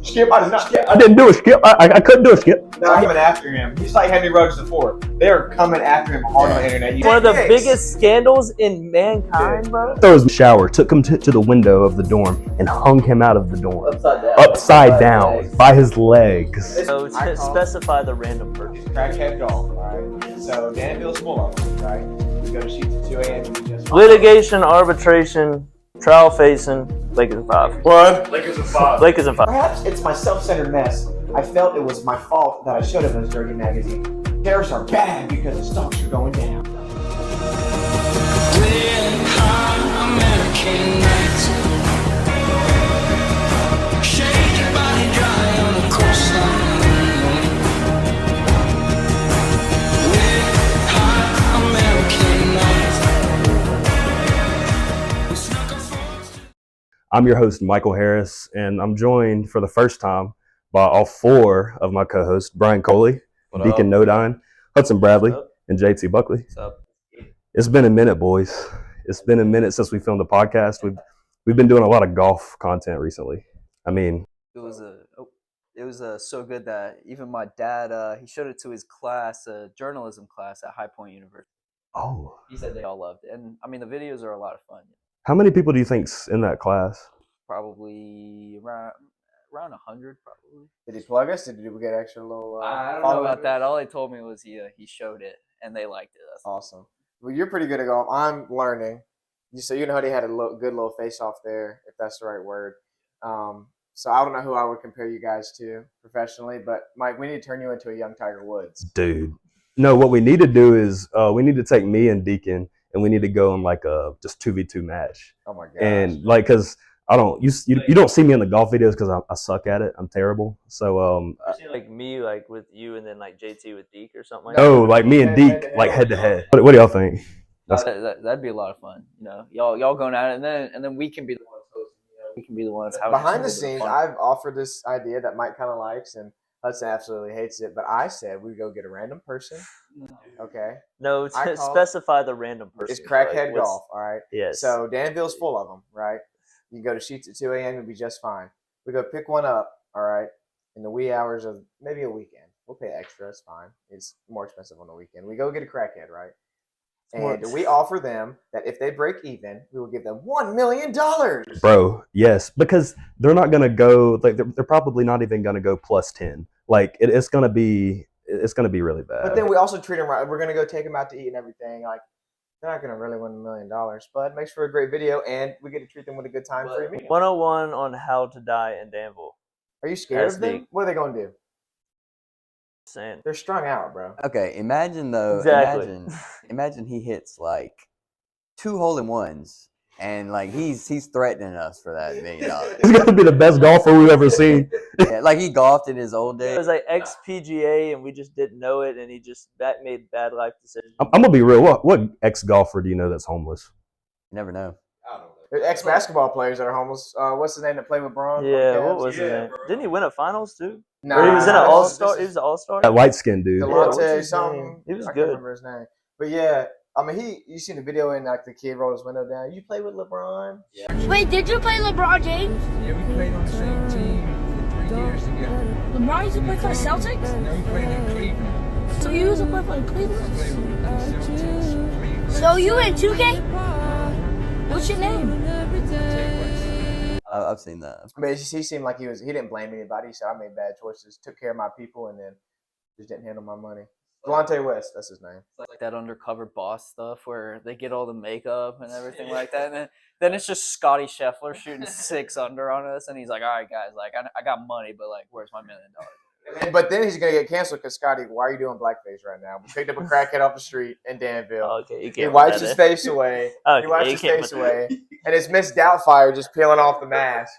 Skip, I did not. Skip. I didn't do a skip. I couldn't do a skip. They're coming after him. He's like Henry Ruggs before. They're coming after him hard on the internet. One of the biggest scandals in mankind, bro. Threw his shower, took him to the window of the dorm, and hung him out of the dorm. Upside down by his legs. So to specify the random person. Crackhead golf, alright? So Danville's full of them, right? We go to sheets at 2 a.m. and we just Litigation, arbitration, trial facing, Lakers in 5. What? Lakers in 5. Lakers in 5. Perhaps it's my self-centered mess. I felt it was my fault that I showed up in this dirty magazine. Tariffs are bad because the stocks are going down. American nights, shake your body dry on the coastline. We're hot American nights. We snuck a force. I'm your host, Michael Harris, and I'm joined for the first time by all 4 of my co-hosts, Brian Coley, Deacon Nodine, Hudson Bradley, and JT Buckley. What's up? It's been a minute, boys. It's been a minute since we filmed the podcast. We've been doing a lot of golf content recently. I mean, It was so good that even my dad he showed it to his class, journalism class at High Point University. oh, He said they all loved it, and I mean the videos are a lot of fun. how many people do you think's in that class? Probably around 100, probably. Did he plug us? Did we get extra little? I don't know about that. All he told me was he showed it and they liked it. That's Awesome. Well, you're pretty good at golf. I'm learning. So you know how he had a good little face-off there, if that's the right word. So I don't know who I would compare you guys to professionally, but Mike, we need to turn you into a young Tiger Woods. Dude. No, what we need to do is we need to take me and Deacon, and we need to go in like a just 2v2 match. Oh my gosh. And like, cause I don't, you don't see me in the golf videos because I suck at it. I'm terrible. So Like me, like with you, and then like JT with Deke or something like that. no, like me and Deke, like head to head. What do y'all think? that'd be a lot of fun. You know, y'all going at it, and then we can be the ones hosting. You know, we can be the ones having Behind the some scenes, fun. I've offered this idea that Mike kind of likes, and Hudson absolutely hates it. But I said we go get a random person. Okay. No, I to call specify the random person. It's crackhead like, what's- golf, all right? Yes. So Danville's full of them, right? You go to sheets at 2 a.m. and be just fine. We go pick one up, all right, in the wee hours of maybe a weekend. We'll pay extra. It's fine. It's more expensive on the weekend. We go get a crackhead, right? And we offer them that if they break even, we will give them $1 million. Bro, yes, because they're not gonna go. Like they're probably not even gonna go plus 10. Like it's gonna be really bad. But then we also treat them right. We're gonna go take them out to eat and everything. Like they're not gonna really win $1 million, but it makes for a great video, and we get to treat them with a good time for a meal. 101 on how to die in Danville. Are you scared of them? Deep. What are they gonna do? Saying. They're strung out, bro. Okay, imagine though. Exactly. Imagine he hits like 2 hole-in-ones, and like he's threatening us for that $1 million. He's gonna be the best golfer we've ever seen. Yeah, like he golfed in his old It days. was like ex-PGA, and we just didn't know it, and he just made bad life decisions. I'm gonna be real. What ex golfer do you know that's homeless? You never know. There's ex-basketball players that are homeless. What's his name that played with Braun? Yeah, what was his name? Didn't he win a finals too? Nah, Or he was in an this all-star. is- He was an all-star. That light skinned dude. what's Delonte his something. name? He was I good. can't remember his name. But yeah, I mean, you seen the video and like the kid rolled his window down. You play with LeBron? Wait, did you play LeBron James? Yeah, we played on the same team for 3 years together. LeBron used to play for the Celtics? Now we played in Cleveland. So you used to play for the Cleveland? Played with the Celtics, Cleveland. So you in 2K? What's your name? I've seen that. But he seemed like he didn't blame anybody. He said, I made bad choices, took care of my people, and then just didn't handle my money. Delonte West, that's his name. Like that undercover boss stuff where they get all the makeup and everything like that, and then it's just Scotty Scheffler shooting 6 under on us, and he's like, "All right, guys, like I got money, but like, where's my $1 million?" But then he's gonna get canceled because Scotty, why are you doing blackface right now? We picked up a crackhead off the street in Danville. Okay, you can't. He wipes put his that face away. in. He wipes you his can't face put- away, and it's Miss Doubtfire just peeling off the mask.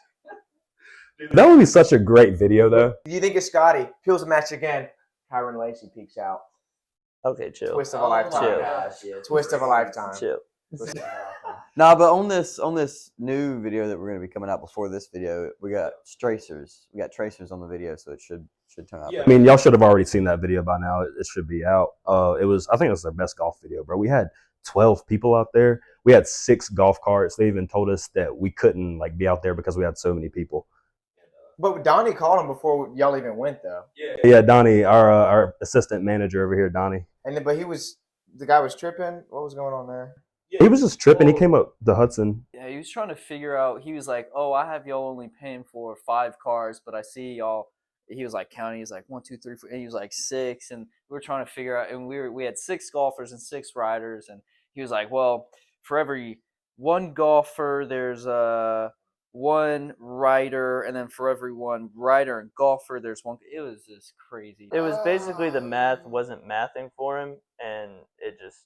That would be such a great video, though. Do you think it's Scotty peels the match again? Kyron Lacey peeks out. Okay, chill. Twist of a lifetime. Twist of a lifetime. Chill. Twist of a lifetime. Nah, but on this new video that we're gonna be coming out before this video, we got tracers. We got tracers on the video, so it should turn out. I mean, y'all should have already seen that video by now. It should be out. I think it was their best golf video, bro. We had 12 people out there. We had 6 golf carts. They even told us that we couldn't like be out there because we had so many people. But Donnie called him before y'all even went, though. Yeah, Donnie, our assistant manager over here, Donnie. And then, but the guy was tripping. What was going on there? He was just tripping. He came up the Hudson. Yeah, he was trying to figure out. He was like, "Oh, I have y'all only paying for 5 cars, but I see y'all." He was like counting. He's like 1, 2, 3, 4. And he was like 6, and we were trying to figure out. And we had 6 golfers and 6 riders, and he was like, "Well, for every 1 golfer, there's 1 rider, and then for every 1 rider and golfer, there's 1." It was just crazy. It was basically the math wasn't mathing for him, and it just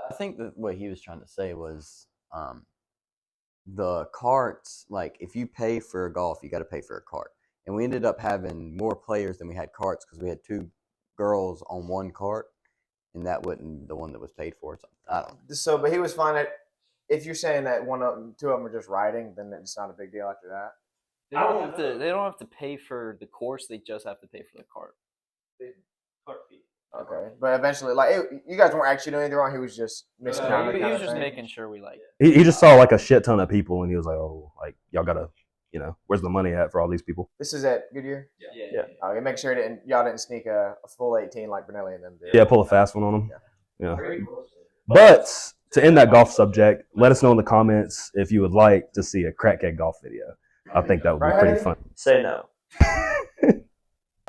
I think that what he was trying to say was the carts, like if you pay for a golf, you got to pay for a cart. And we ended up having more players than we had carts because we had 2 girls on 1 cart, and that wasn't the one that was paid for. So I don't know. So, but he was fine. If you're saying that 2 of them are just riding, then it's not a big deal after that. They don't have to pay for the course. They just have to pay for the cart. cart fee. Okay, but eventually, like you guys weren't actually doing anything wrong. He was just miscounting. He was just making sure we like. He just saw like a shit ton of people, and he was like, "Oh, like y'all gotta, where's the money at for all these people?" This is at Goodyear. Yeah. Okay, make sure y'all didn't sneak a full 18 like Benelli and them did. Yeah, pull a fast one on them. Yeah. But to end that golf subject, let us know in the comments if you would like to see a crackhead golf video. I think that would be pretty fun. Say no.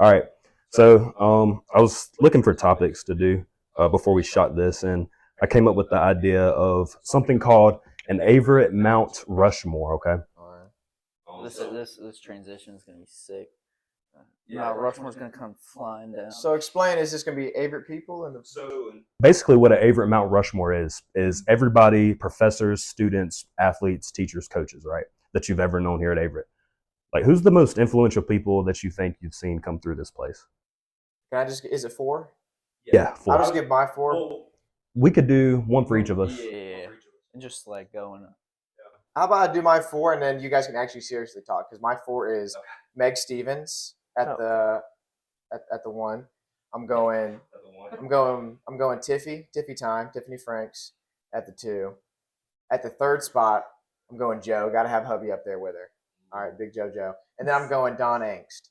All right. So I was looking for topics to do before we shot this, and I came up with the idea of something called an Averett Mount Rushmore. Okay. This transition is gonna be sick. Rushmore's gonna come flying down. So explain, is this gonna be Averett people and the Basically, what an Averett Mount Rushmore is everybody, professors, students, athletes, teachers, coaches, right, that you've ever known here at Averett. Like, who's the most influential people that you think you've seen come through this place? Can I just? Is it 4? Yeah, 4. I'll just give my 4. We could do one for each of us. Yeah, and just like going. How about I do my 4 and then you guys can actually seriously talk, because my 4 is Meg Stevens at the 1. I'm going Tiffany Franks at the 2. At the 3rd spot, I'm going Joe. Got to have hubby up there with her. All right, Big Joe. And then I'm going Don Angst,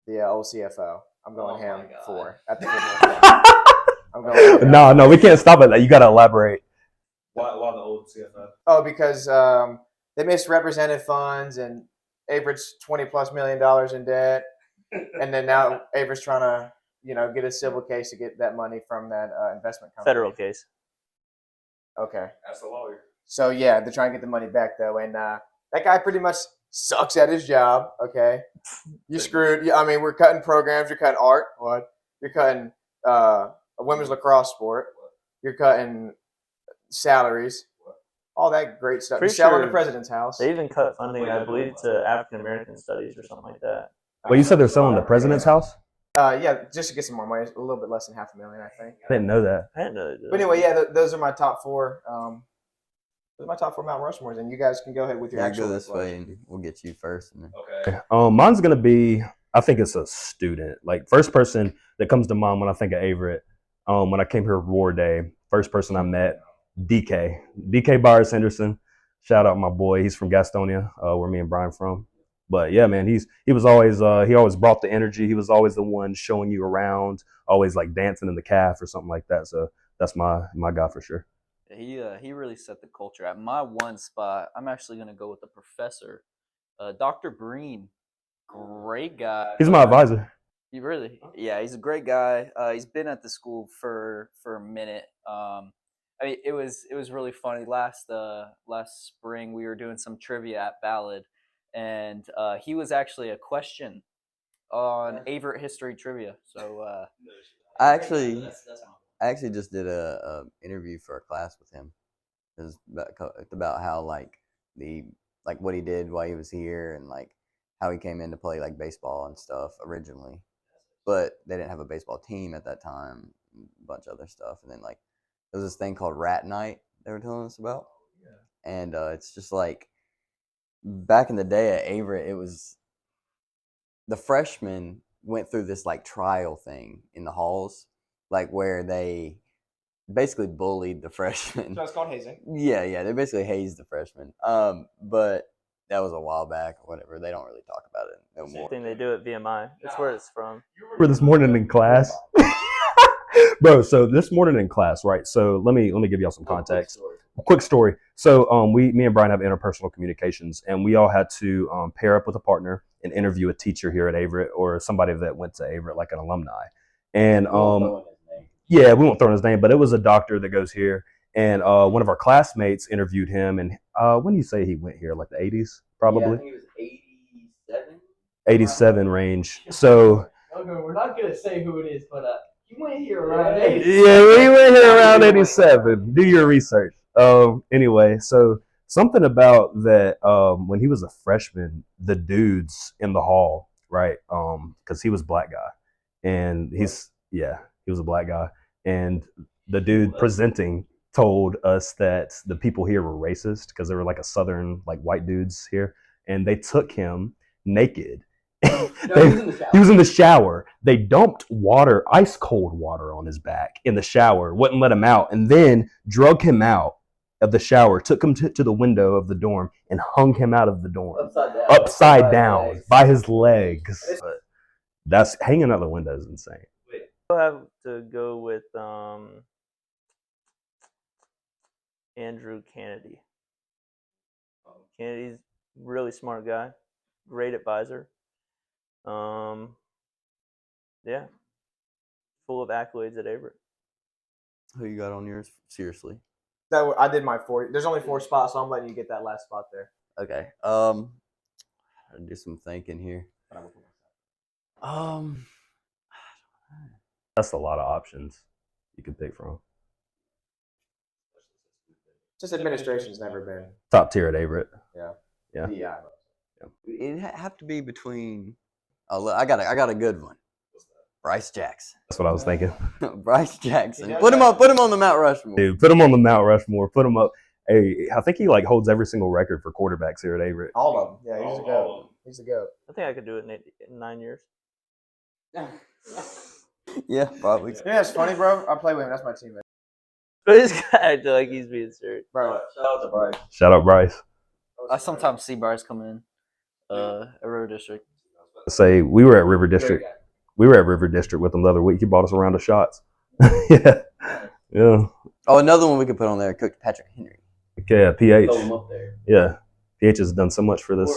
the old CFO. I'm going him 4 at the 4th. I'm going. No, we can't stop at that. You got to elaborate. Why the old CFO? Oh, because they misrepresented funds and Averett's $20+ million in debt, and then now Averett's trying to get a civil case to get that money from that investment company. Federal case. Okay. That's the lawyer. So yeah, they're trying to get the money back though, and that guy pretty much sucks at his job. Okay, you screwed. I mean, we're cutting programs. You're cutting art. What? You're cutting a women's lacrosse sport. You're cutting salaries. All that great stuff. You're selling the president's house. They even cut funding, I believe, to African American studies or something like that. Well, you said they're selling the president's house? Yeah, just to get some more money. A little bit less than $500,000, I think. I didn't know that. I didn't know they did. But anyway, yeah, those are my top 4. Those are my top 4 Mount Rushmores, and you guys can go ahead with your Yeah, actual go this list. way, and we'll get you first. And then. Okay. Mine's gonna be. I think it's a student. Like, first person that comes to mind when I think of Averett. When I came here War Day, first person I met, DK Byers Henderson. Shout out my boy. He's from Gastonia, where me and Brian from. But yeah, man, he was always he always brought the energy. He was always the one showing you around, always like dancing in the calf or something like that. So that's my guy for sure. He really set the culture. At my 1 spot, I'm actually gonna go with the professor, Dr. Breen. Great guy. He's my advisor. Yeah, he's a great guy. He's been at the school for a minute. I mean, it was really funny. Last spring, we were doing some trivia at Ballad, and he was actually a question on Averett history trivia. So I actually just did a interview for a class with him. It was about how what he did while he was here, and like how he came in to play like baseball and stuff originally, but they didn't have a baseball team at that time. A bunch of other stuff, and then like there was this thing called Rat Night they were telling us about, and it's just like back in the day at Averett, it was the freshmen went through this like trial thing in the halls, like where they basically bullied the freshmen. So it's called hazing. Yeah, they basically hazed the freshmen. But that was a while back or whatever. They don't really talk about it no Same more. thing they do at VMI. That's where it's from. For this morning in class, bro. So this morning in class, right? So let me give y'all some context. Quick story. So me and Brian have interpersonal communications, and we all had to pair up with a partner and interview a teacher here at Averett or somebody that went to Averett, like an alumni. And yeah, we won't throw in his name, but it was a doctor that goes here, and one of our classmates interviewed him. And when do you say he went here? Like the 80s, probably. Yeah, I think it was 87. 87 range. So Okay, we're not gonna say who it is, but you went here around 80. yeah, we went here around 87. Do your research. Anyway, so something about that when he was a freshman, the dudes in the hall, right? Because he was a black guy, and he was a black guy, and the dude presenting told us that the people here were racist because they were like a southern like white dudes here, and they took him naked. He was in the shower. They dumped water, ice cold water on his back in the shower, wouldn't let him out, and then drug him out of the shower, took him to the window of the dorm, and hung him out of the dorm. Upside down by his legs. But that's hanging out the window is insane. We'll have to go with Andrew Kennedy. Kennedy's a really smart guy, great advisor. Yeah, full of accolades at Averett. Who you got on yours? Seriously. That I did my 4. There's only 4 spots, so I'm letting you get that last spot there. Okay. I'll do some thinking here. That's a lot of options you could pick from. Just administration's never been. Top tier at Averett. Yeah. It'd have to be between. I got a good one. Bryce Jackson. That's what I was thinking. Bryce Jackson. Put him on the Mount Rushmore. Dude, put him on the Mount Rushmore. Put him up. Hey, I think he like holds every single record for quarterbacks here at Averett. All of them. Yeah, he's a goat. He's a goat. I think I could do it in 9 years. Yeah, probably. Yeah, it's funny, bro. I play with him. That's my teammate. But this guy acted like he's being serious. Bro, Shout out Bryce. I sometimes see Bryce come in at River District. Say we were at River District. We were at River District with him the other week. He bought us a round of shots. Yeah. Oh, another one we could put on there. Coach Patrick Henry. Okay, PH. Throw him up there. Yeah, PH has done so much for this.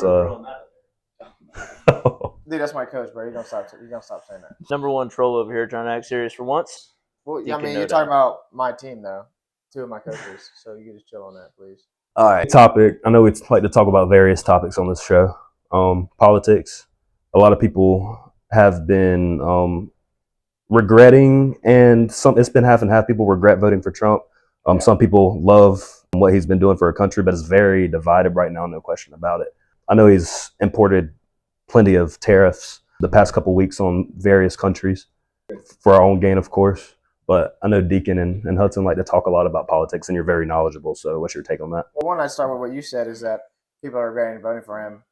dude, that's my coach, bro. You don't stop saying that. Number one troll over here trying to act serious for once. Well, You I can mean, know you're that. talking about my team though. 2 of my coaches, so you can just chill on that, please. All right. Topic. I know we like to talk about various topics on this show. Politics. A lot of people have been regretting, and it's been half and half. People regret voting for Trump. Some people love what he's been doing for our country, but it's very divided right now, no question about it. I know he's imported plenty of tariffs the past couple of weeks on various countries for our own gain, of course. But I know Deacon and Hudson like to talk a lot about politics, and you're very knowledgeable. So what's your take on that? Well, one, I'd start with what you said is that people are regretting voting for him.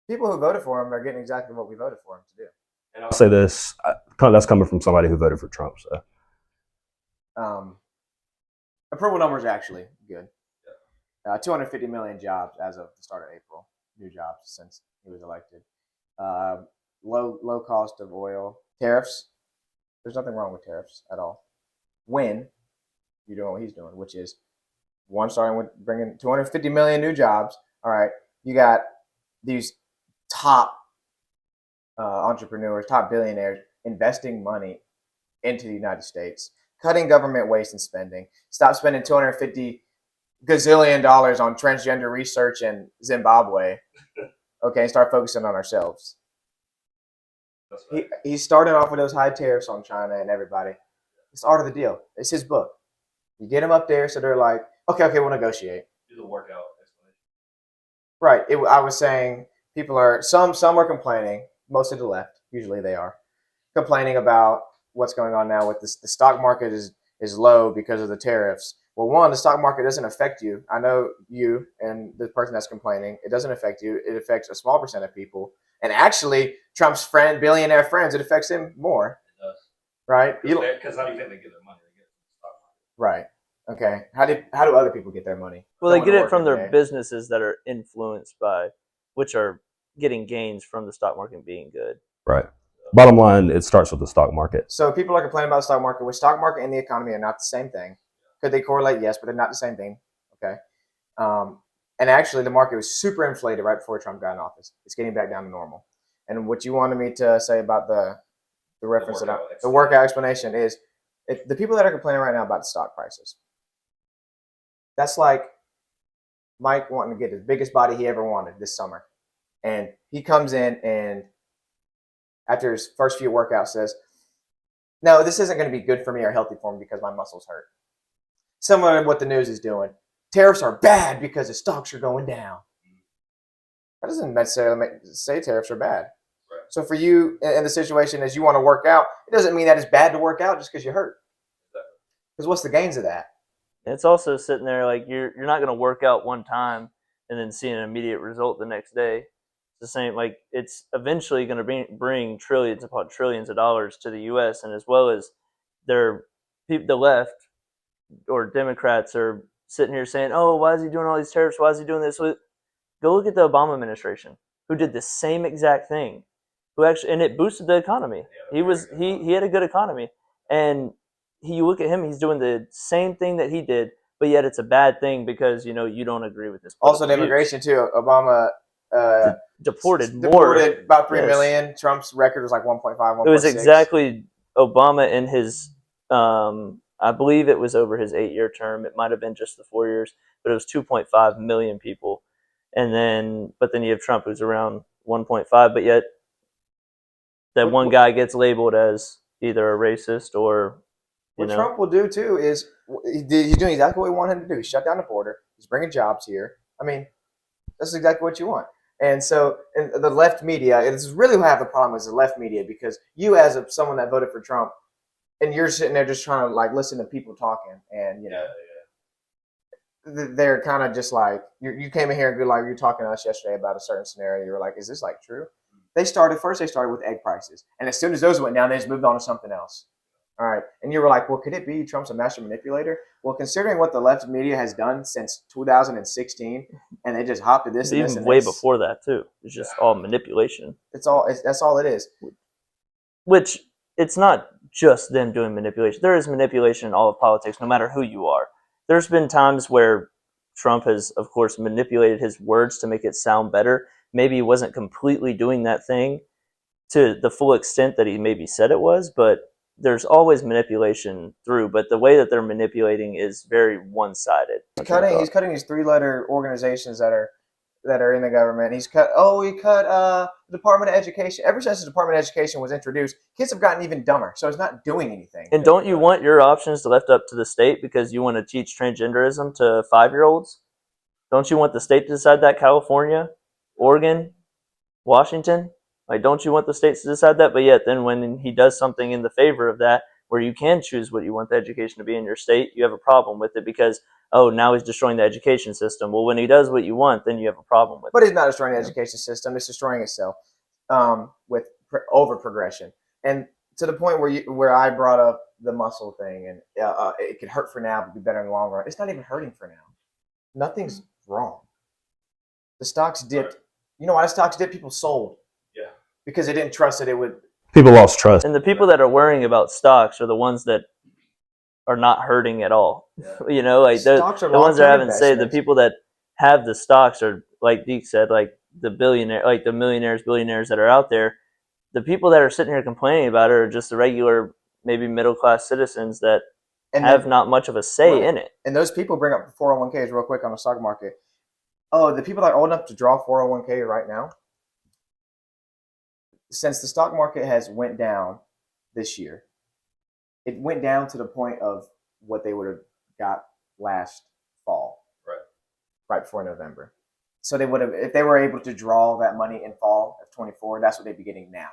People who voted for him are getting exactly what we voted for him to do. And I'll say this, that's coming from somebody who voted for Trump. So approval numbers are actually good. 250 million jobs as of the start of April. New jobs since he was elected. Low cost of oil. Tariffs. There's nothing wrong with tariffs at all. When you're doing what he's doing, which is one, starting with bringing 250 million new jobs. All right, you got these top entrepreneurs, top billionaires investing money into the United States, cutting government waste and spending. Stop spending $250 gazillion on transgender research in Zimbabwe. Okay, start focusing on ourselves. He started off with those high tariffs on China and everybody. It's the art of the deal. It's his book. You get them up there, so they're like, okay, we'll negotiate. Do the workout explanation. Right. I was saying people are some are complaining, most of the left, usually they are, complaining about what's going on now with this. The stock market is low because of the tariffs. Well, one, the stock market doesn't affect you. I know you and the person that's complaining. It doesn't affect you. It affects a small percent of people. And actually, Trump's billionaire friends, it affects him more. It does. Right? Because I don't think they get their money. They get it from the stock market. Right. Okay, how do other people get their money? Well, Going they get to it work from every their day. businesses that are influenced by, which are getting gains from the stock market being good. Right. Bottom line, it starts with the stock market. So people are complaining about the stock market. Which stock market and the economy are not the same thing. Could they correlate? Yes, but they're not the same thing. Okay. And actually, the market was super inflated right before Trump got in office. It's getting back down to normal. And what you wanted me to say about the reference that the workout explanation is the people that are complaining right now about the stock prices. That's like Mike wanting to get the biggest body he ever wanted this summer, and he comes in and after his first few workouts says, "No, this isn't going to be good for me or healthy for me because my muscles hurt." Similar to what the news is doing. Tariffs are bad because the stocks are going down. That doesn't necessarily say tariffs are bad. Right. So for you in the situation as you want to work out, it doesn't mean that it's bad to work out just because you hurt. Because what's the gains of that? It's also sitting there like you're not going to work out one time and then see an immediate result the next day. It's the same. Like it's eventually going to bring trillions upon trillions of dollars to the U.S. and as well as the left or Democrats are sitting here saying, "Oh, why is he doing all these tariffs? Why is he doing this?" Go look at the Obama administration, who did the same exact thing, who actually and it boosted the economy. He had a good economy, and you look at him, he's doing the same thing that he did, but yet it's a bad thing because you don't agree with this. Also, the immigration too. Obama deported about 3 Yes. million. Trump's record was like 1.5, 1.6. It was exactly Obama in his, I believe it was over his 8-year term. It might have been just the 4 years, but it was 2.5 million people. But then you have Trump, who's around 1.5, but yet that one guy gets labeled as either a racist or, What Trump will do too is he's doing exactly what we want him to do. He's shut down the border. He's bringing jobs here. I mean, that's exactly what you want. And so, in the left media, it's really who I have the problem is the left media because you, as someone that voted for Trump, and you're sitting there just trying to like listen to people talking, and they're kind of just like you came in here and you were talking to us yesterday about a certain scenario. You were like, "Is this like true?" They started with egg prices, and as soon as those went down, they just moved on to something else. All right, and you were like, "Well, could it be Trump's a master manipulator?" Well, considering what the left media has done since 2016, and they just hopped to this and even this and way this, before that too. It's just all manipulation. that's all it is. Which it's not just them doing manipulation. There is manipulation in all of politics, no matter who you are. There's been times where Trump has, of course, manipulated his words to make it sound better. Maybe he wasn't completely doing that thing to the full extent that he maybe said it was, but there's always manipulation through. But the way that they're manipulating is very one-sided. He's cutting these 3-letter organizations that are in the government. He cut Department of Education. Ever since the Department of Education was introduced, kids have gotten even dumber. So it's not doing anything. And don't you want your options to left up to the state because you want to teach transgenderism to 5-year-olds? Don't you want the state to decide that? California, Oregon, Washington? Like, don't you want the states to decide that? But yet, then when he does something in the favor of that, where you can choose what you want the education to be in your state, you have a problem with it because, oh, now he's destroying the education system. Well, when he does what you want, then you have a problem with it. But he's not destroying the education system. It's destroying itself with over progression. And to the point where I brought up the muscle thing and it could hurt for now, but be better in the long run. It's not even hurting for now. Nothing's wrong. The stocks dipped. You know why the stocks dipped? People sold. Yeah. Because they didn't trust that it would. People lost trust. And the people that are worrying about stocks are the ones that are not hurting at all. Yeah. Like the ones that I haven't said, the people that have the stocks are, like Deke said, like the millionaires, billionaires that are out there. The people that are sitting here complaining about it are just the regular, maybe middle-class citizens that have not much of a say in it. And those people bring up 401ks real quick on the stock market. Oh, the people that are old enough to draw 401k right now, since the stock market has went down this year, it went down to the point of what they would have got last fall, right before November. So they would have, if they were able to draw that money in fall of 24, that's what they'd be getting now.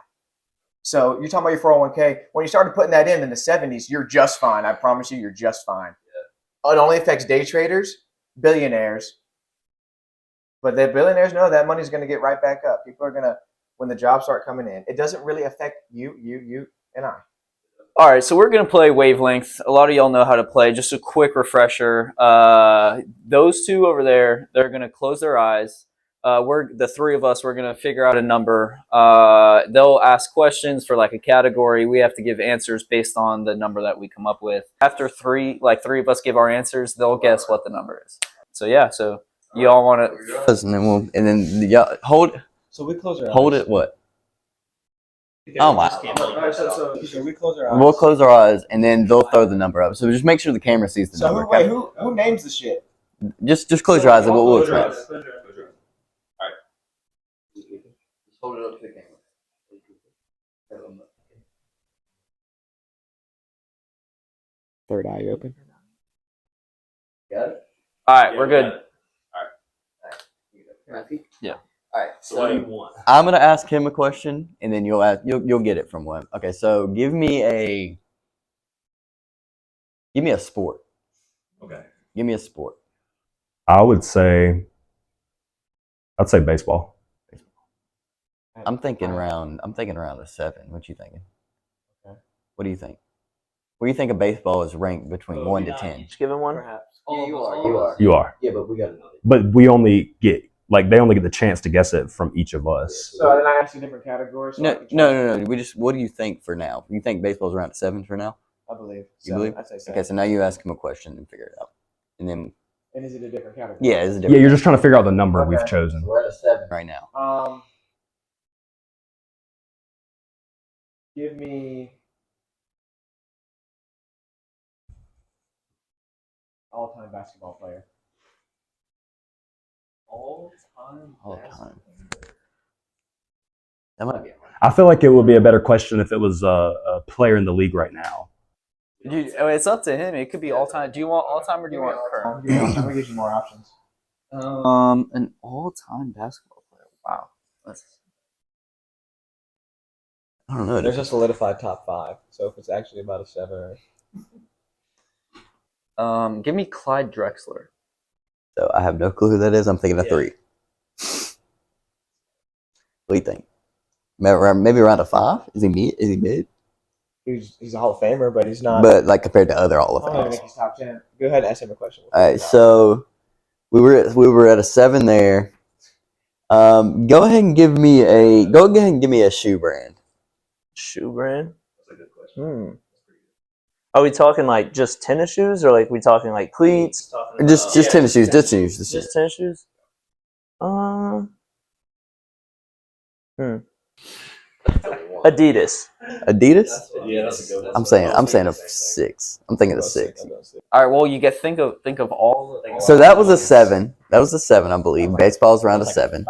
So you're talking about your 401k. When you started putting that in the 70s, you're just fine. I promise you, you're just fine. Yeah. It only affects day traders, billionaires. But the billionaires know that money's going to get right back up. People are going to, when the jobs start coming in, it doesn't really affect you, and I. All right, so we're gonna play Wavelength. A lot of y'all know how to play. Just a quick refresher. Those two over there, they're gonna close their eyes. We're the three of us. We're gonna figure out a number. They'll ask questions for like a category. We have to give answers based on the number that we come up with. After three of us give our answers, they'll guess what the number is. So yeah, so you all want to, and then y'all hold So we close our eyes. hold it. What? Oh my! Alright, so we close our eyes. We'll close our eyes, and then they'll throw the number up. So just make sure the camera sees the So number. who names the shit? Just close your eyes, and we'll try. Close your eyes. Alright. Just hold it up to the camera. Third eye open. Got it. all right, we're good. Yeah. All right. So what do you want? I'm gonna ask him a question, and then you'll get it from one. Okay. So give me a sport. Okay. Give me a sport. I'd say baseball. I'm thinking around a 7. What you thinking? Okay. What do you think? What do you think of baseball is ranked between 1 to 10? Just giving one. Perhaps. Yeah, you are. You are, Yeah, but we got another. but we only get they only get the chance to guess it from each of us. So then I ask you different categories. So I can No. We just. What do you think for now? You think baseball's around 7 for now? I believe. You believe? I'd say so. Okay, so now you ask him a question and figure it out, and then And is it a different category? yeah, it's a Yeah, different. you're just trying to figure out the number Okay. we've chosen. We're at a 7 right now. Give me all-time basketball player. All time. That might be. I feel like it would be a better question if it was a player in the league right now. Dude, it's up to him. It could be all time. Do you want all time or do you want current? I'm gonna give you more options. An all-time basketball player. Wow. I don't know. There's a solidified top 5. So if it's actually about a 7 or Give me Clyde Drexler. So I have no clue who that is. I'm thinking of 3. What do you think? Maybe around a 5? Is he mid? he's a Hall of Famer, but he's not. But like compared to other Hall of I don't even Famers. think he's top 10. Go ahead and ask him a question. All right, so we were at a 7 there. Go ahead and give me a shoe brand. Shoe brand. That's a good question. Are we talking like just tennis shoes, or like we talking like cleats? Just tennis shoes. Just tennis shoes. Just tennis shoes. Adidas. Adidas. Yeah, that's a good one. I'm saying a 6. I'm thinking a 6. All right. Well, you get think of all. So that was a 7. That was a 7, I believe. Baseball's around a 7.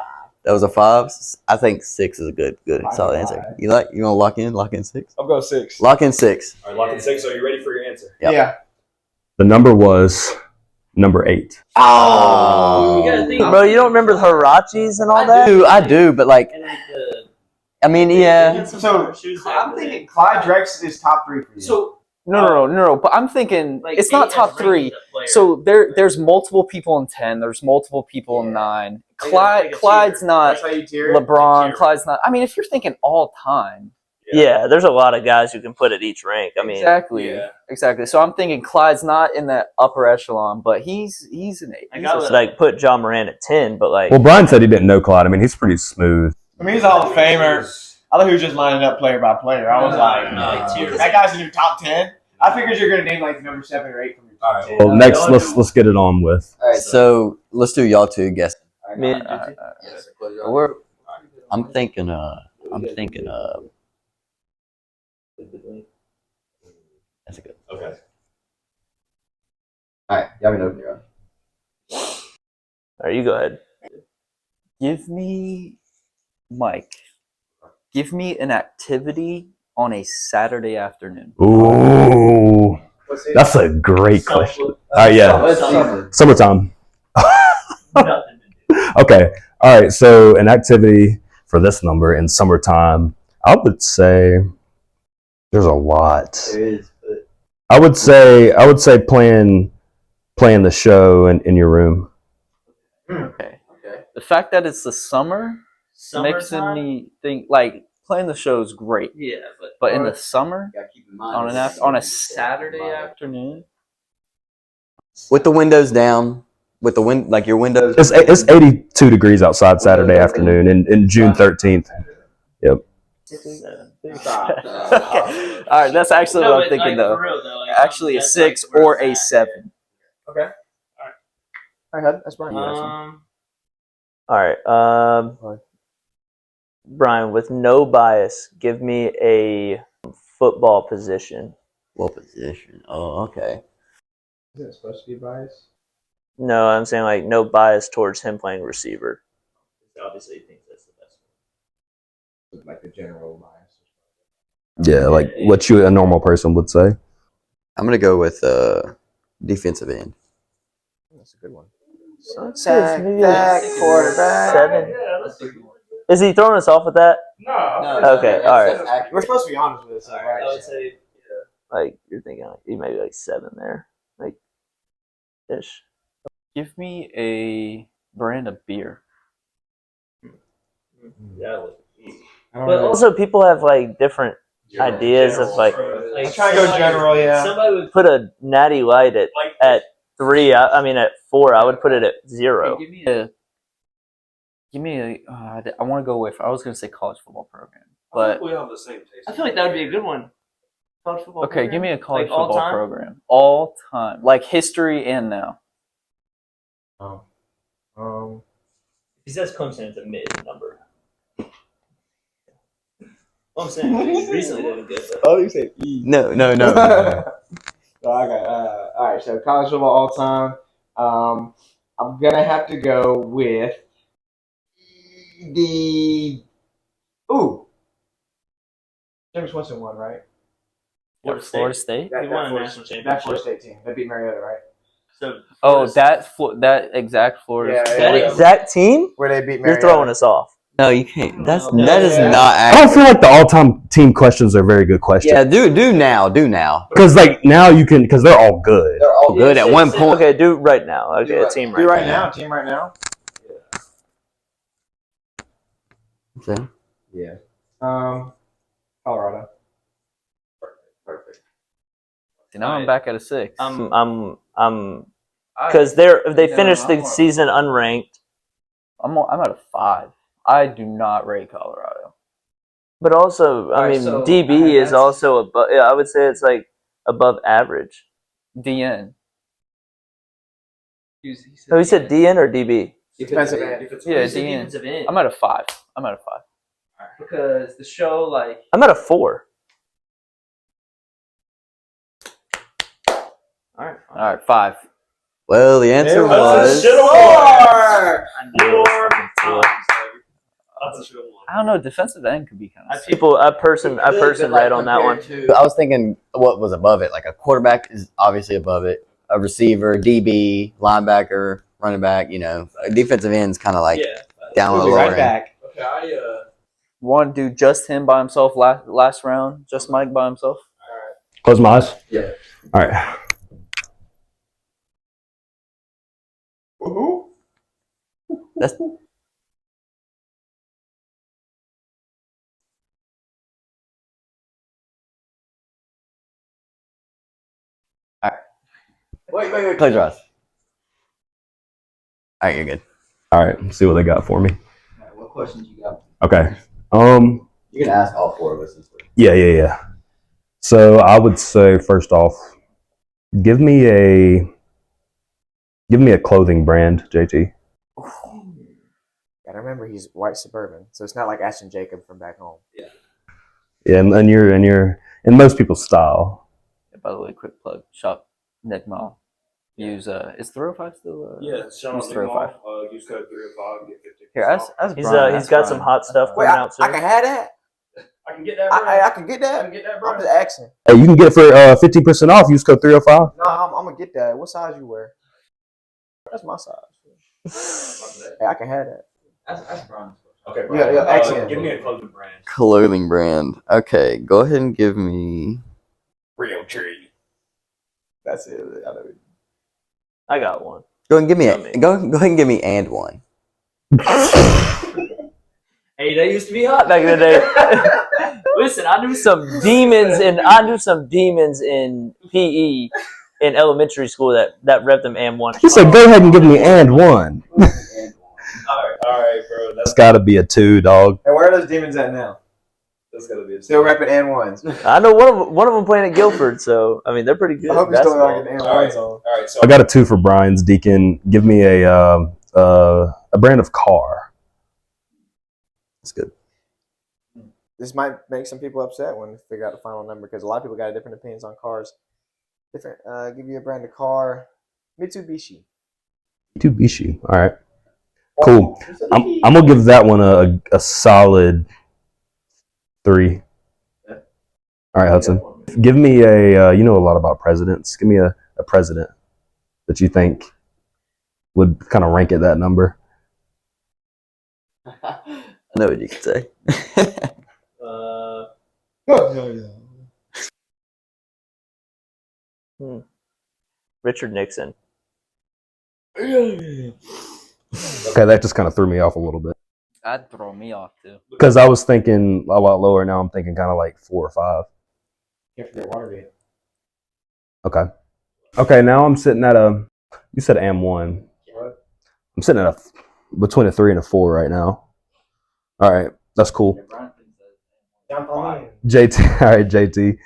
That was a 5. I think 6 is a good solid answer. You want to lock in 6? I'll go 6. Lock in 6. All right, lock in 6. Are you ready for your answer? Yep. Yeah. The number was number 8. Oh, Bro, you don't remember the Hirachis and all that? I do, but like, I mean, yeah. So I'm thinking Clyde Drexler is top 3 for you. So no. But I'm thinking it's not top 3. So there's multiple people in 10. There's multiple people in 9. Clyde's not That's how you tier it? LeBron. Clyde's not. I mean, if you're thinking all time. Yeah, there's a lot of guys who can put at each rank. I mean, Exactly. So I'm thinking Clyde's not in that upper echelon, but he's an 8. it's like put John Moran at 10, but like Well, Brian said he didn't know Clyde. I mean, he's pretty smooth. I mean, he's a Hall of Famer. I thought he was just lining up player by player. I was like, that guy's in your top 10. I figured you're gonna name like the number 7 or 8 from your top 10. Well, next, let's get it on with. All right, so let's do y'all two guess. me and I'm thinking. That's a good. Okay. All right, y'all can open your eyes. all right, you go ahead. Give me, Mike. Give me an activity on a Saturday afternoon. Ooh, that's a great question. All right, yeah, summertime. Okay, all right. So an activity for this number in summertime, I would say there's a lot. There is. I would say playing the show in your room. Okay. The fact that it's the summer makes me think like playing the show is great, Yeah, but in the summer Gotta keep in mind. on a Saturday afternoon, With the windows down, with the wind, like your windows. It's 82 degrees outside Saturday afternoon in June 13th. Yep. okay. All right, that's actually what I'm thinking though. Actually, a 6 or a 7. Okay. All right, that's Brian. All right. Brian, with no bias, give me a football position. What position? Oh, okay. Is it supposed to be biased? No, I'm saying like no bias towards him playing receiver. Obviously, he thinks that's the best one. Like the general bias. Yeah, like what a normal person would say. I'm gonna go with defensive end. That's a good one. Sack, quarterback. 7. Is he throwing us off with that? No. Okay, all right. We're supposed to be honest with this, right? I would say, Like you're thinking, like you maybe like 7 there, like ish. Give me a brand of beer. that was easy. But also, people have like different ideas of like. I try to go general, yeah. Somebody would Put a natty light at 3. I mean at 4. I would put it at 0. Give me a. I want to go with. I was gonna say college football program, but we have the same taste. I feel like that would be a good one. College football. okay, give me a college Like all football time? program, all time, like history and now. He says Clemson is a mid number. Well, I'm saying recently they've been good. Oh, you said E. No. So I got all right. So college football all time. I'm gonna have to go with the James Winston won, right? Florida State. He won a Florida- national championship. That Florida State team. They beat Mariota, right? So Oh, that exact Florida. Yeah, State. that exact team? Where they beat You're Mariota. throwing us off. No, you can't. That is Yeah. not I don't accurate. feel like the all-time team questions are very good questions. Yeah, do now. Because like now you can, because they're all good. They're all good at one point. Okay, do right now. Okay, a team Do right right now. now. Team right now. Okay. Yeah. Colorado. Perfect. See, now I'm back at a 6. I'm because they finished the season unranked, I'm at a 5. I do not rate Colorado. but also I mean so, DB is also above. Yeah, I would say it's like above average. DN. So he said DN or DB? Defensive end. Yeah, DN. I'm at a 5. Because the show like I'm at a 4. All right, 5. Well, the answer It was. I don't know. Defensive end could be kind of. I person read on that one. I was thinking what was above it. Like a quarterback is obviously above it. A receiver, DB, linebacker, running back. You know, a defensive end's kind of like down the lower Right end. back. Okay, Want to do just him by himself last round? Just Mike by himself? Close my eyes. Yeah. All right. That's wait. Close your eyes. All right, you're good. All right. Let's see what they got for me. What questions you got? Okay. You can ask all 4 of us this week. Yeah. So I would say first off, give me a clothing brand, JT. Gotta remember he's white suburban, so it's not like Ashton Jacob from back home. Yeah, and you're in most people's style. By the way, quick plug. Shop Nick Mall. Use is 305 still? it's shown Use on the 305. mall. Use code 305. Get 50%. Here, ask He's Brian. he's ask got some Brian. hot stuff Wait, coming I out soon. can have that. I can get that. I can get that. I can get that, I'm bro. just asking. Hey, you can get it for 15% off. Use code 305. No, I'm gonna get that. What size you wear? That's my size. Hey, I can have that. That's Brian's. Okay, Yeah, excellent. Give me a clothing brand. Clothing brand. Okay, go ahead and give me. Real tree. That's it. I know. I got one. Go ahead and give me go ahead and give me and one. Hey, that used to be hot back in the day. Listen, I knew some demons in PE in elementary school that repped them and one. He said, "Go ahead and give me and one." All right, bro. That's got to be a 2, dog. And where are those demons at now? That's gotta be a Still repping and ones. I know one of them playing at Guilford, so I mean they're pretty good. I hope he's still basketball. like an and All one right, zone. all right. So I got a 2 for Brian's. Deacon, give me a brand of car. That's good. This might make some people upset when we figure out the final number because a lot of people got different opinions on cars. Different. Give you a brand of car. Mitsubishi. Mitsubishi. All right. Cool. I'm gonna give that one a solid 3. All right, Hudson. Give me a you know a lot about presidents. Give me a president that you think would kind of rank at that number. I know what you could say. Richard Nixon. Okay, that just kind of threw me off a little bit That'd throw me off too. because I was thinking a lot lower. Now I'm thinking kind of like 4 or 5. Can't forget Watergate. Okay. Okay, now I'm sitting at a. You said AM1. I'm sitting at between a 3 and a 4 right now. All right, that's cool. JT, all right, JT.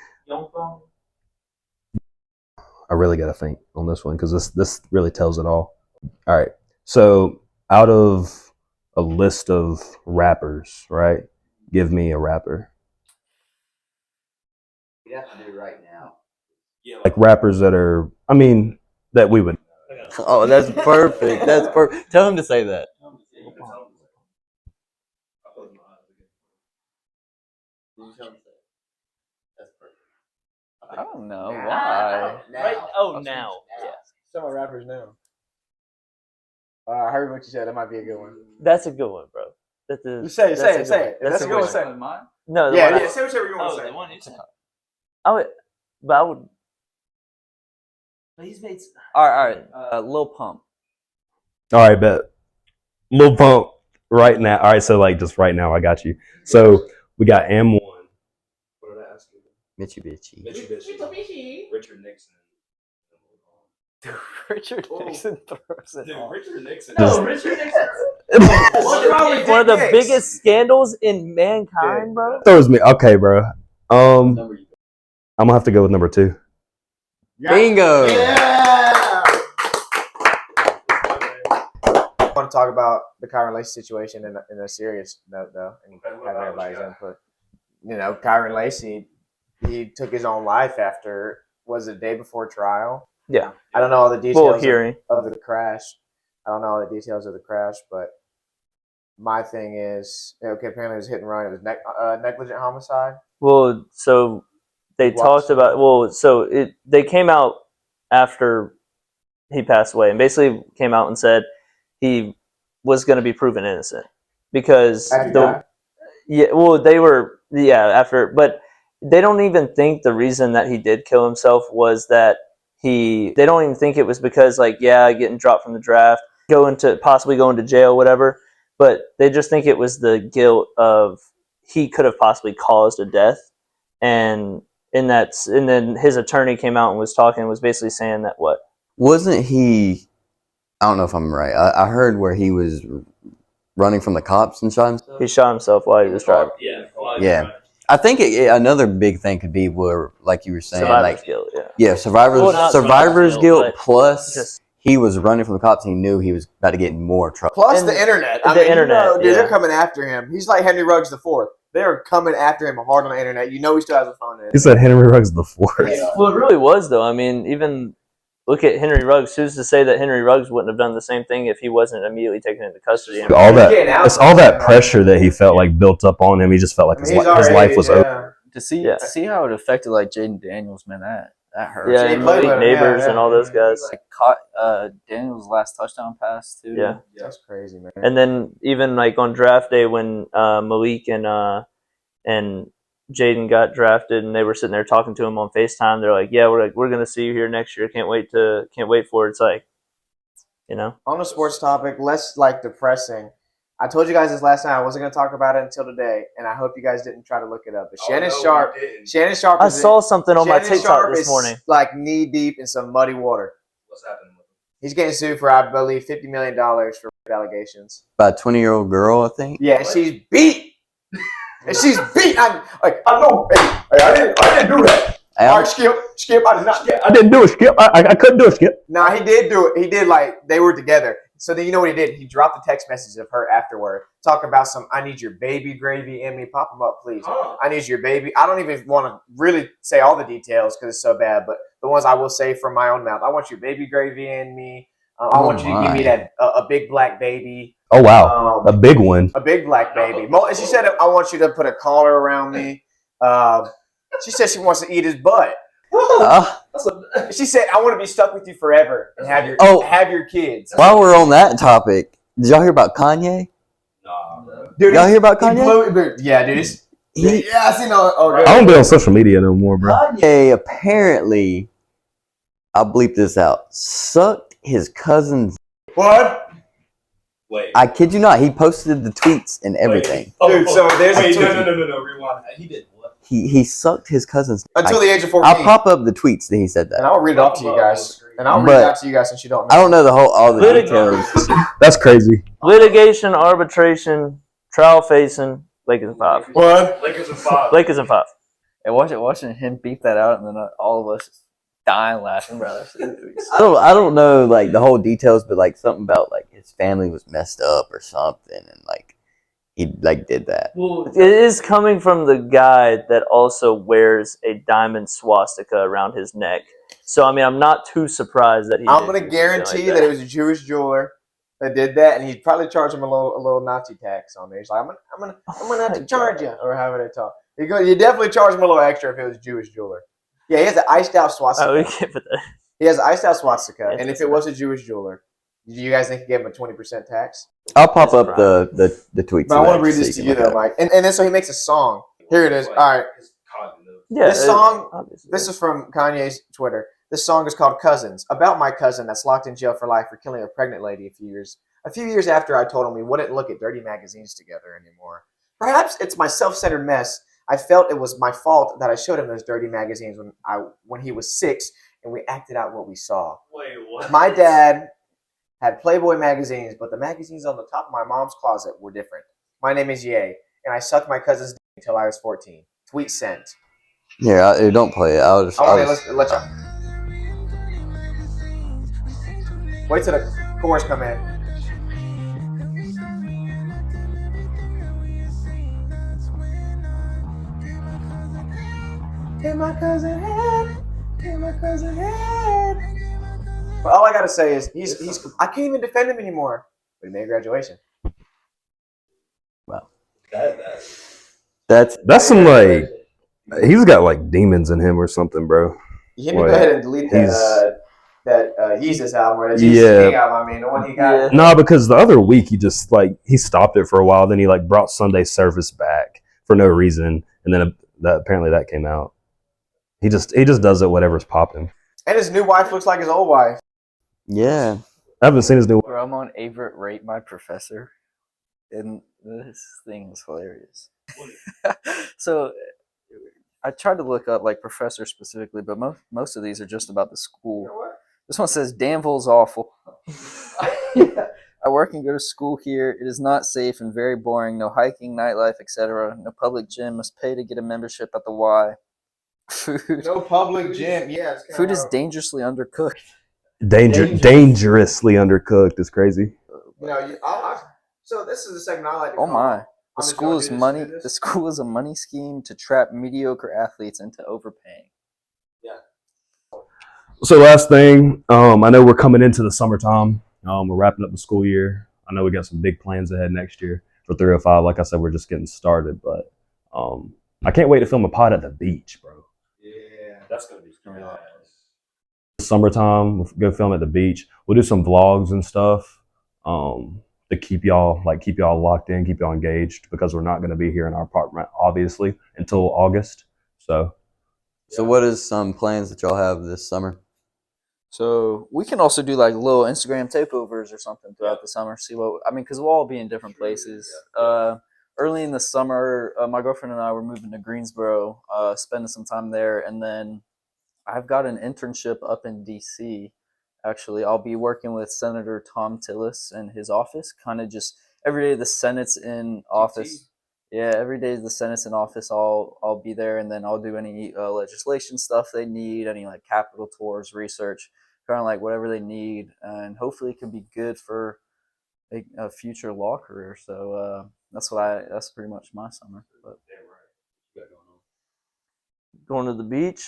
I really got to think on this one because this really tells it all. All right, so out of a list of rappers, right? Give me a rapper. You have to do right now. Like rappers that are, I mean, that we would. Oh, that's perfect. That's perfect. Tell him to say that. I don't know why. Right? Oh, now. Yeah. Some of rappers now. I heard what you said. That might be a good one. That's a good one, bro. That's a, You say it. that's Say a it. good Say one. it. That's a good one. Say it. Mine? No, the Yeah, one yeah. Say whatever you want to say. the one you said. I would, but I would. But he's made. All right. Lil Pump. All right, bet. Lil Pump right now. All right, so like just right now, I got you. So we got M1. What did I ask you? Mitsubishi. Richard Nixon. Richard Nixon throws it off. Richard Nixon. No, Richard Nixon. What's wrong with One of the Dick Dicks? biggest scandals in mankind, bro. Throws me. Okay, bro. I'm gonna have to go with number 2. Bingo. Yeah. I want to talk about the Kyron Lacey situation in a serious note, though, and have everybody's input. You know, Kyron Lacey, he took his own life after, was it the day before trial? Yeah. I don't know all the Full details hearing. of the crash. I don't know all the details of the crash, but my thing is, okay, apparently it was hit and run. It was negligent homicide. Well, so they talked about. Well, so they came out after he passed away, and basically came out and said he was going to be proven innocent because After he died? yeah. Well, they were after, but they don't even think the reason that he did kill himself was that they don't even think it was because getting dropped from the draft, possibly going to jail, whatever. But they just think it was the guilt of he could have possibly caused a death, and then his attorney came out and was basically saying that what Wasn't he? I don't know if I'm right. I heard where he was running from the cops and shot himself. he shot himself while he was driving. Yeah. I think another big thing could be where, like you were saying, Survivor's guilt, survivor's Well, not survivor's survivor's guilt guilt, but plus just- he was running from the cops. And he knew he was about to get in more trouble. Plus And the internet. the internet, Dude, yeah. they're coming after him. He's like Henry Ruggs the Fourth. They are coming after him hard on the internet. You know he still has a phone in. He said Henry Ruggs the 4th. Well, it really was though. I mean, even look at Henry Ruggs. Who's to say that Henry Ruggs wouldn't have done the same thing if he wasn't immediately taken into custody? All that, it's all that pressure that he felt like built up on him. He just felt like his life was over. To see how it affected like Jaden Daniels, man, that hurts. Yeah, he and played with him, Neighbors yeah. and all those guys. Like caught Daniels' last touchdown pass too. Yeah. That's crazy, man. And then even like on draft day when Malik and Jaden got drafted and they were sitting there talking to him on FaceTime, they're like, "Yeah, we're gonna see you here next year. Can't wait for it." It's like, On a sports topic, less like depressing. I told you guys this last night. I wasn't going to talk about it until today, and I hope you guys didn't try to look it up. But Shannon Sharpe, I saw something on my TikTok Sharpe this is morning. like knee deep in some muddy water. What's happening with him? He's getting sued for, I believe, $50 million for allegations. By a 20-year-old girl, I think. Yeah, she's beat. And she's beat. I know. Hey, I didn't do that. All right, Skip, I did not. I didn't do it, Skip. I couldn't do it, Skip. Nah, he did do it. He did, like, they were together. So then you know what he did? He dropped the text message of her afterward, talking about some, I need your baby gravy in me. Pop them up, please. I need your baby. I don't even want to really say all the details because it's so bad, but the ones I will say from my own mouth. I want your baby gravy in me. I want you to give me that a big black baby. Oh, wow. A big one. A big black baby. She said, I want you to put a collar around me. She said she wants to eat his butt. She said, I want to be stuck with you forever and have your kids. While we're on that topic, did y'all hear about Kanye? Nah, bro. Dude, Y'all hear about Kanye? Yeah, dude. I seen I don't be on social media no more, bro. Kanye apparently, I'll bleep this out, sucked his cousin's. What? Wait. I kid you not. He posted the tweets and everything. Dude, so there's a tweet. No. Rewind. He did what? He sucked his cousin's. Until the age of 14. I'll pop up the tweets that he said And that. I'll read it off to you guys. And I'll read it out to you guys since you don't know. I don't know all the details. That's crazy. Litigation, arbitration, trial facing, Lakers in 5. What? Lakers in 5. Lakers in 5. And watching him beep that out, and then all of us dying laughing, bro. I don't know like the whole details, but like something about like his family was messed up or something, and like he like did that. Well, It is coming from the guy that also wears a diamond swastika around his neck. So, I mean, I'm not too surprised that he I'm did going to do something guarantee that it was a Jewish jeweler that did that, and he'd probably charge him a little Nazi tax on there. He's like, I'm gonna have to charge you, or however they talk. You definitely charge him a little extra if it was a Jewish jeweler. Yeah, he has an iced out swastika. Oh, we can't put that. He has an iced out swastika, and if it was a Jewish jeweler, do you guys think he gave him a 20% tax? I'll pop up the tweets. But I want to read this to you though, Mike. And then so he makes a song. Here it is. All right. Yeah, This song, obviously. this is from Kanye's Twitter. This song is called Cousins, about my cousin that's locked in jail for life for killing a pregnant lady a few years after I told him we wouldn't look at dirty magazines together anymore. Perhaps it's my self-centered mess. I felt it was my fault that I showed him those dirty magazines when he was 6 and we acted out what we saw. Wait, what? My dad had Playboy magazines, but the magazines on the top of my mom's closet were different. My name is Ye, and I sucked my cousin's dick until I was 14. Tweet sent. Yeah, don't play it. Let's y'all. Wait till the chorus come in. Get my cousin head. Get my cousin head. But all I gotta say is he's I can't even defend him anymore. But he made graduation. Wow. That's some like he's got like demons in him or something, bro. You need to go ahead and delete that Yeezus album or that Jesus King album. I mean, the one he got. No, because the other week he stopped it for a while. Then he like brought Sunday service back for no reason, and then apparently that came out. He just does it whatever's popping. And his new wife looks like his old wife. Yeah. I haven't seen his new. Bro, I'm on Averett Rate My Professor, and this thing is hilarious. So I tried to look up like professor specifically, but most of these are just about the school. You know what? This one says Danville's awful. I work and go to school here. It is not safe and very boring. No hiking, nightlife, etc. No public gym. Must pay to get a membership at the Y. Food. No public gym. Yeah. Food is dangerously undercooked. Dangerously undercooked is crazy. So this is the segment I like to Oh call. my. The just school gonna is do this, money. do this. The school is a money scheme to trap mediocre athletes into overpaying. So last thing, I know we're coming into the summertime. We're wrapping up the school year. I know we got some big plans ahead next year for 305. Like I said, we're just getting started, but I can't wait to film a pod at the beach, bro. Yeah. That's gonna be nice. Summertime, we'll go film at the beach. We'll do some vlogs and stuff to keep y'all locked in, keep y'all engaged, because we're not going to be here in our apartment obviously until August. So what is some plans that y'all have this summer? So we can also do like little Instagram takeovers or something throughout the summer. See what I mean, because we'll all be in different places. Early in the summer, my girlfriend and I were moving to Greensboro, spending some time there, and then I've got an internship up in DC. Actually, I'll be working with Senator Tom Tillis in his office. Kind of just every day the Senate's in office. Yeah, every day the Senate's in office, I'll be there, and then I'll do any legislation stuff they need, any like Capitol tours, research, kind of like whatever they need, and hopefully it can be good for a future law career. So that's pretty much my summer. But Going to the beach,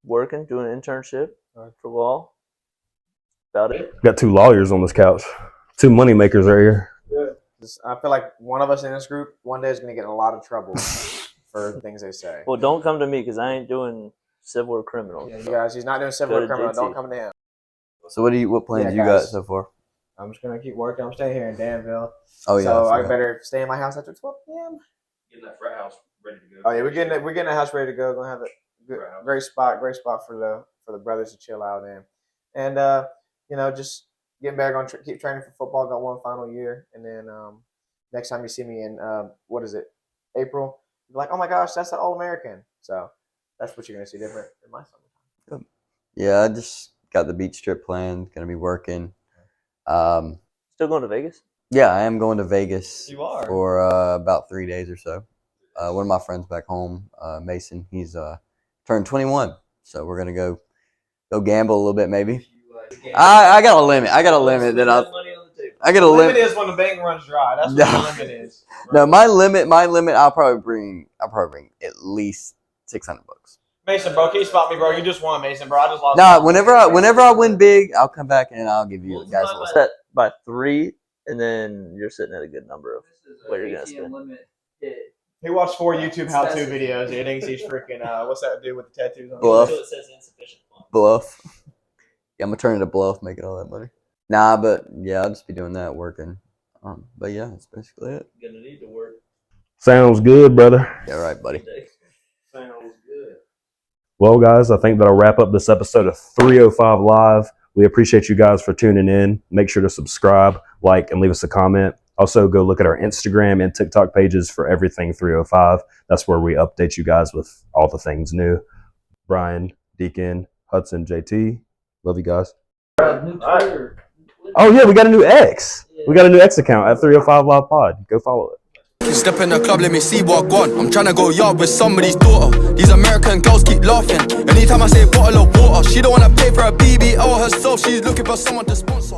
working, doing an internship for law. About it. Got 2 lawyers on this couch. 2 money makers right here. I feel like one of us in this group one day is going to get in a lot of trouble for things they say. Well, don't come to me because I ain't doing civil or criminal. Yeah, you guys, he's not doing civil or criminal. Don't come to him. So what plans you got guys. so far? I'm just going to keep working. I'm staying here in Danville. Oh yeah. So I better stay in my house after 12 p.m. Getting that frat house ready to go. Oh yeah, we're getting a house ready to go. Gonna have a great spot for the brothers to chill out in, and just getting back on keep training for football. Got one final year, and then next time you see me in April, you're like, oh my gosh, that's the All-American. So that's what you're gonna see different in my summertime. Yeah, I just got the beach trip planned. Gonna be working. Still going to Vegas? Yeah, I am going to Vegas You are? for about 3 days or so. One of my friends back home, Mason, he's turned 21, so we're gonna go gamble a little bit maybe. I got a limit. I got a limit that I got a limit. Is when the bank runs dry. That's what the limit is. No, my limit. I'll probably bring at least $600. Mason, bro, can you spot me, bro? You just won, Mason, bro. I just lost. No, whenever I win big, I'll come back and I'll give you guys a little. Set by 3, and then you're sitting at a good number of what you're gonna spend. He watched 4 YouTube how-to videos. He thinks he's freaking. What's that dude with the tattoos on? Bluff. Until it says insufficient funds. Bluff. Yeah, I'm gonna turn it to bluff, making all that money. Nah, but yeah, I'll just be doing that, working. But yeah, that's basically it. Gonna need to work. Sounds good, brother. Yeah, right, buddy. Sounds good. Well, guys, I think that'll wrap up this episode of 305 Live. We appreciate you guys for tuning in. Make sure to subscribe, like, and leave us a comment. Also, go look at our Instagram and TikTok pages for everything 305. That's where we update you guys with all the things new. Brian, Deacon, Hudson, JT. Love you guys. Oh, yeah, we got a new X. We got a new X account at 305 Live Pod. Go follow it. Step in the club, let me see what gone. I'm tryna go yard with somebody's daughter. These American girls keep laughing. Anytime I say bottle of water, she don't wanna pay for a BBL herself. She's looking for someone to sponsor.